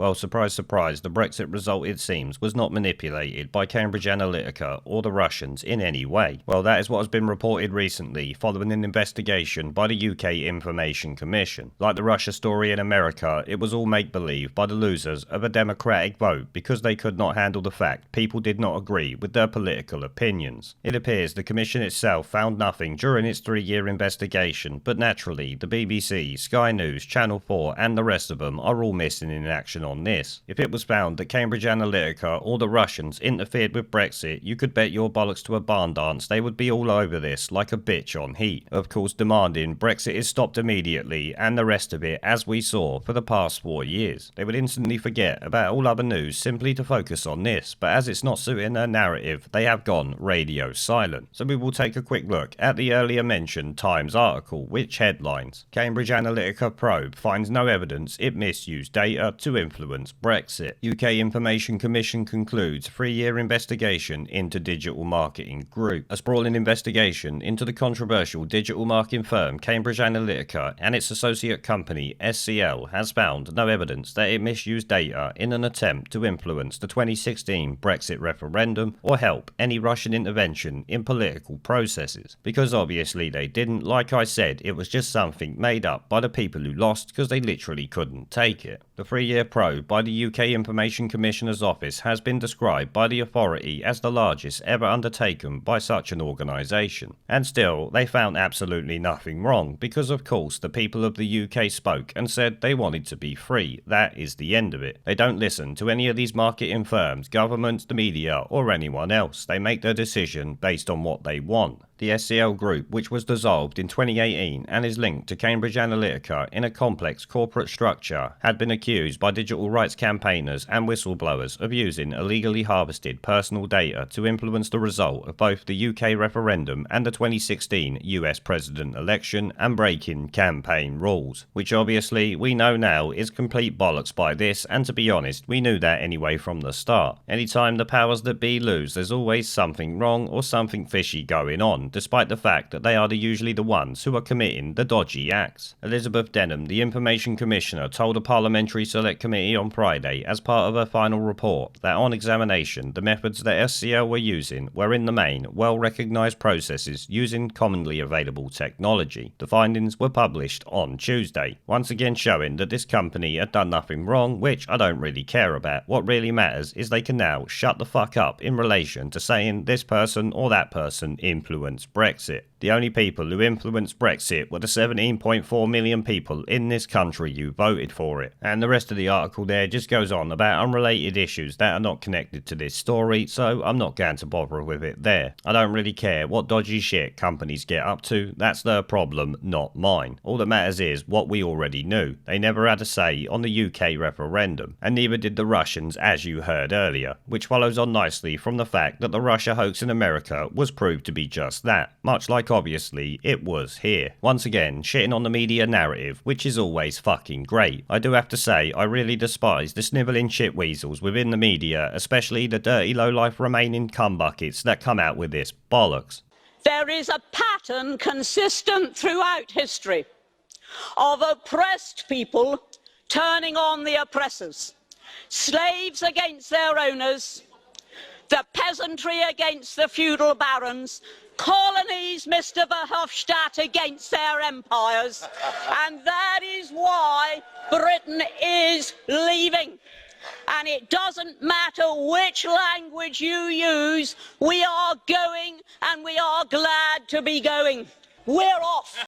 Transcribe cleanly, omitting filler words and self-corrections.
Well, surprise, surprise, the Brexit result, it seems, was not manipulated by Cambridge Analytica or the Russians in any way. Well, that is what has been reported recently following an investigation by the UK Information Commission. Like the Russia story in America, it was all make-believe by the losers of a democratic vote because they could not handle the fact people did not agree with their political opinions. It appears the Commission itself found nothing during its 3-year investigation, but naturally, the BBC, Sky News, Channel 4 and the rest of them are all missing in action on this. If it was found that Cambridge Analytica or the Russians interfered with Brexit, you could bet your bollocks to a barn dance they would be all over this like a bitch on heat. Of course, demanding Brexit is stopped immediately and the rest of it, as we saw for the past 4 years. They would instantly forget about all other news simply to focus on this, but as it's not suiting their narrative, they have gone radio silent. So we will take a quick look at the earlier mentioned Times article, which headlines: Cambridge Analytica probe finds no evidence it misused data to influence Brexit. UK Information Commission concludes 3-year investigation into digital marketing group. A sprawling investigation into the controversial digital marketing firm Cambridge Analytica and its associate company SCL has found no evidence that it misused data in an attempt to influence the 2016 Brexit referendum or help any Russian intervention in political processes. Because obviously they didn't, like I said, it was just something made up by the people who lost because they literally couldn't take it. The 3-year probe by the UK Information Commissioner's Office has been described by the authority as the largest ever undertaken by such an organisation. And still, they found absolutely nothing wrong, because of course the people of the UK spoke and said they wanted to be free. That is the end of it. They don't listen to any of these marketing firms, governments, the media or anyone else. They make their decision based on what they want. The SCL Group, which was dissolved in 2018 and is linked to Cambridge Analytica in a complex corporate structure, had been accused by digital rights campaigners and whistleblowers of using illegally harvested personal data to influence the result of both the UK referendum and the 2016 US president election and breaking campaign rules, which obviously we know now is complete bollocks by this, and to be honest, we knew that anyway from the start. Anytime the powers that be lose, there's always something wrong or something fishy going on, despite the fact that they are usually the ones who are committing the dodgy acts. Elizabeth Denham, the Information Commissioner, told a Parliamentary Select Committee on Friday as part of her final report that on examination the methods that SCL were using were in the main well recognised processes using commonly available technology. The findings were published on Tuesday, once again showing that this company had done nothing wrong, which I don't really care about. What really matters is they can now shut the fuck up in relation to saying this person or that person influenced Brexit. The only people who influenced Brexit were the 17.4 million people in this country who voted for it. And the rest of the article there just goes on about unrelated issues that are not connected to this story, so I'm not going to bother with it there. I don't really care what dodgy shit companies get up to. That's their problem, not mine. All that matters is what we already knew. They never had a say on the UK referendum, and neither did the Russians, as you heard earlier, which follows on nicely from the fact that the Russia hoax in America was proved to be just that, much like obviously it was here. Once again, shitting on the media narrative, which is always fucking great. I do have to say, I really despise the snivelling shitweasels within the media, especially the dirty lowlife remaining cumbuckets that come out with this bollocks. There is a pattern consistent throughout history of oppressed people turning on the oppressors, slaves against their owners, the peasantry against the feudal barons, colonies, Mr. Verhofstadt, against their empires, and that is why Britain is leaving. And it doesn't matter which language you use, we are going, and we are glad to be going. We're off.